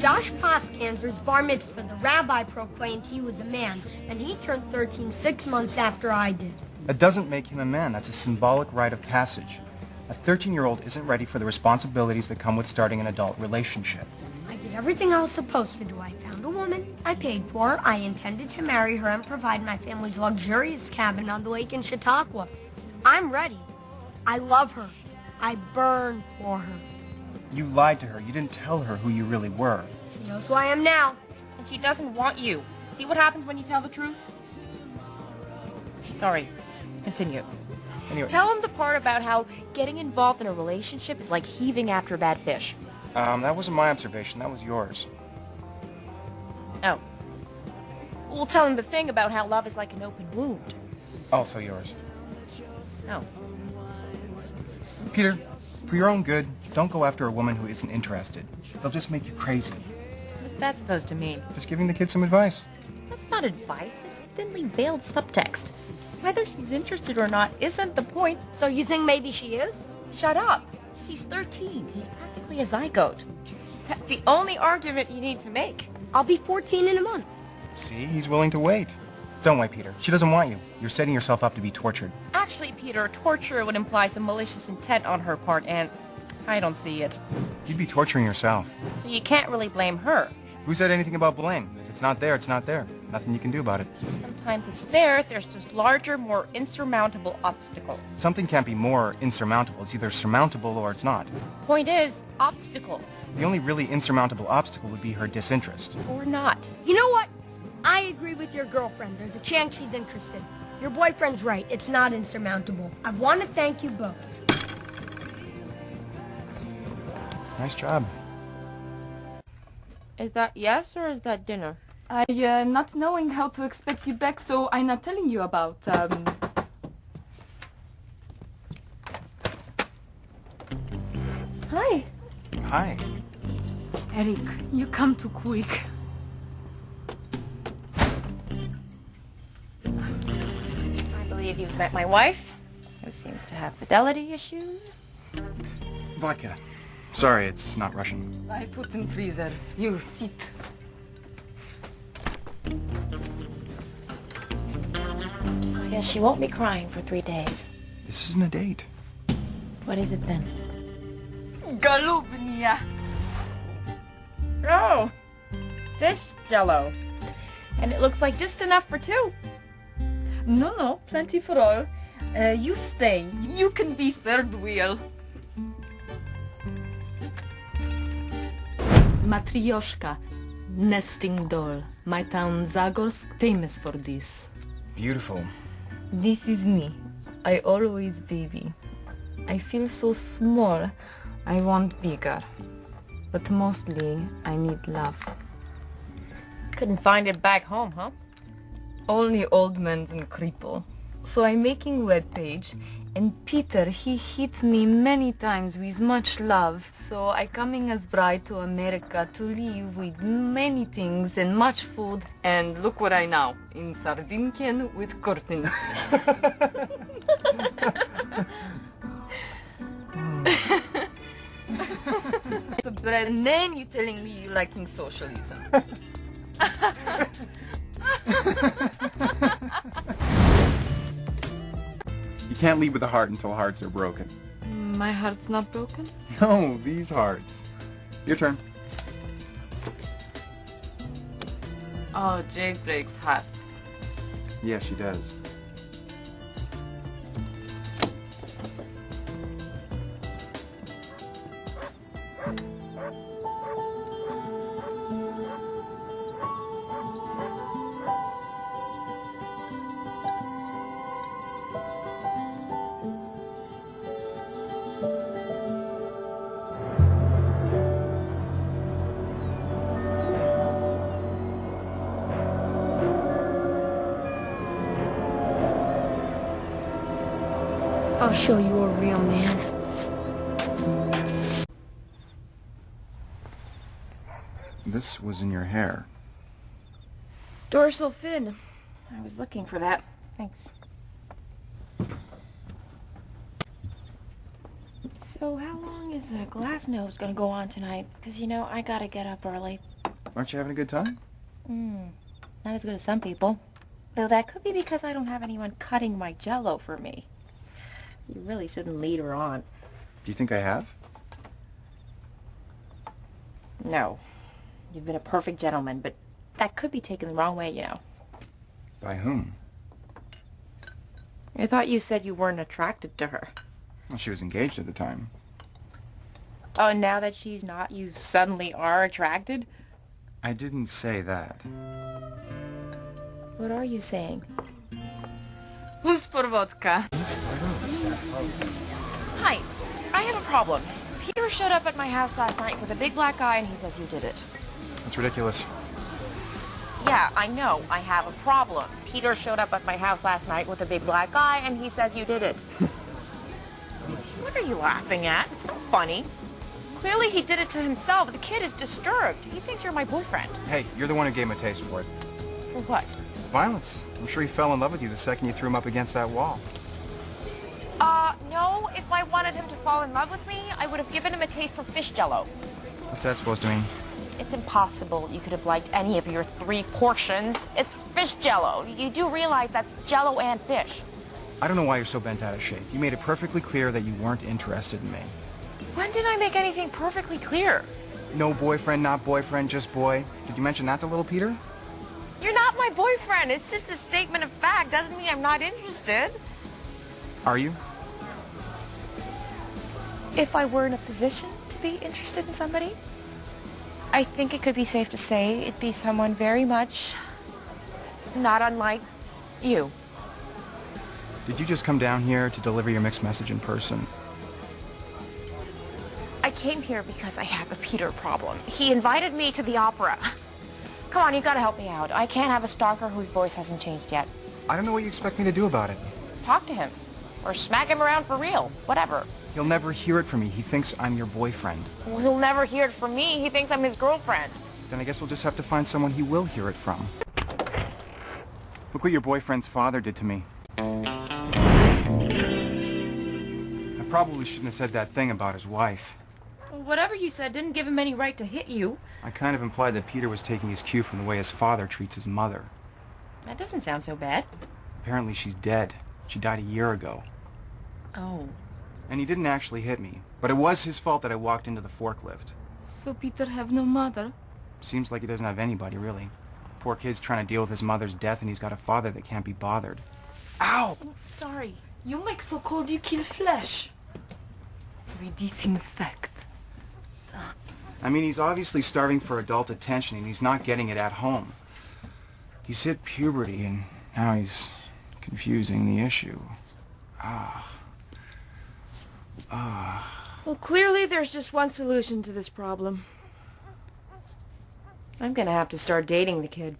Josh Poskanzer's bar mitzvah, the rabbi proclaimed he was a man, and he turned 13 6 months after I did. That doesn't make him a man. That's a symbolic rite of passage. A 13-year-old isn't ready for the responsibilities that come with starting an adult relationship. I did everything I was supposed to do. I found a woman, I paid for her, I intended to marry her and provide my family's luxurious cabin on the lake in Chautauqua. I'm ready. I love her. I burn for her. You lied to her. You didn't tell her who you really were. She knows who I am now. And she doesn't want you. See what happens when you tell the truth? Sorry. Continue. Anyway. Tell him the part about how getting involved in a relationship is like heaving after bad fish. That wasn't my observation. That was yours. Oh. We'll tell him the thing about how love is like an open wound. Also yours. Oh. Peter, for your own good, don't go after a woman who isn't interested. They'll just make you crazy. What's that supposed to mean? Just giving the kid some advice. That's not advice. That's thinly veiled subtext. Whether she's interested or not isn't the point. So you think maybe she is? Shut up. He's 13. He's practically a zygote. That's the only argument you need to make. I'll be 14 in a month. See, he's willing to wait. Don't wait, Peter. She doesn't want you. You're setting yourself up to be tortured. Actually, Peter, torture would imply some malicious intent on her part, and I don't see it. You'd be torturing yourself. So you can't really blame her. Who said anything about blame? If it's not there, it's not there. Nothing you can do about it. Sometimes it's there. There's just larger, more insurmountable obstacles. Something can't be more insurmountable. It's either surmountable or it's not. Point is, obstacles. The only really insurmountable obstacle would be her disinterest. Or not. You know what? I agree with your girlfriend. There's a chance she's interested. Your boyfriend's right. It's not insurmountable. I want to thank you both. Nice job. Is that yes or is that dinner? I, not knowing how to expect you back, so I'm not telling you about, Hi. Hi. Eric, you come too quick. I believe you've met my wife, who seems to have fidelity issues. Vodka. Sorry, it's not Russian. I put in freezer. You sit. So I guess she won't be crying for 3 days. This isn't a date. What is it then? Golubnia. Oh, fish jello. And it looks like just enough for 2. No, plenty for all. You stay. You can be third wheel. Matryoshka, nesting doll. My town Zagorsk famous for this. Beautiful. This is me. I always baby. I feel so small. I want bigger. But mostly I need love. Couldn't find it back home, huh? Only old men and cripple. So I'm making webpage, and Peter, he hit me many times with much love. So I coming as bride to America to live with many things and much food. And look what I now, in sardine can with curtains. And then you telling me you liking socialism. You can't lead with a heart until hearts are broken. My heart's not broken? No, these hearts. Your turn. Oh, Jaye breaks hearts. Yes, she does. I'll show you a real man. This was in your hair. Dorsal fin. I was looking for that. Thanks. So how long is Glass Nose gonna go on tonight? Because, you know, I gotta get up early. Aren't you having a good time? Not as good as some people. Though that could be because I don't have anyone cutting my Jell-O for me. You really shouldn't lead her on. Do you think I have? No. You've been a perfect gentleman, but that could be taken the wrong way, you know. By whom? I thought you said you weren't attracted to her. Well, she was engaged at the time. Oh, and now that she's not, you suddenly are attracted? I didn't say that. What are you saying? Who's for vodka? Hi, I have a problem. Peter showed up at my house last night with a big black eye and he says you did it. That's ridiculous. Yeah, I know. I have a problem. Peter showed up at my house last night with a big black eye and he says you did it. What are you laughing at? It's not funny. Clearly he did it to himself. The kid is disturbed. He thinks you're my boyfriend. Hey, you're the one who gave him a taste for it. For what? Violence. I'm sure he fell in love with you the second you threw him up against that wall. No. If I wanted him to fall in love with me, I would have given him a taste for fish Jell-O. What's that supposed to mean? It's impossible you could have liked any of your 3 portions. It's fish Jell-O. You do realize that's Jell-O and fish. I don't know why you're so bent out of shape. You made it perfectly clear that you weren't interested in me. When did I make anything perfectly clear? No boyfriend, not boyfriend, just boy. Did you mention that to little Peter? You're not my boyfriend. It's just a statement of fact. Doesn't mean I'm not interested. Are you? If I were in a position to be interested in somebody, I think it could be safe to say it'd be someone very much not unlike you. Did you just come down here to deliver your mixed message in person? I came here because I have a Peter problem. He invited me to the opera. Come on, you gotta help me out. I can't have a stalker whose voice hasn't changed yet. I don't know what you expect me to do about it. Talk to him. Or smack him around for real. Whatever. He'll never hear it from me. He thinks I'm your boyfriend. Well, he'll never hear it from me. He thinks I'm his girlfriend. Then I guess we'll just have to find someone he will hear it from. Look what your boyfriend's father did to me. I probably shouldn't have said that thing about his wife. Well, whatever you said didn't give him any right to hit you. I kind of implied that Peter was taking his cue from the way his father treats his mother. That doesn't sound so bad. Apparently she's dead. She died a year ago. Oh. And he didn't actually hit me, but it was his fault that I walked into the forklift. So Peter have no mother? Seems like he doesn't have anybody, really. Poor kid's trying to deal with his mother's death, and he's got a father that can't be bothered. Ow! Sorry. You make so cold you kill flesh. We disinfect. I mean, he's obviously starving for adult attention, and he's not getting it at home. He's hit puberty, and now he's confusing the issue. Well, clearly there's just one solution to this problem. I'm gonna have to start dating the kid.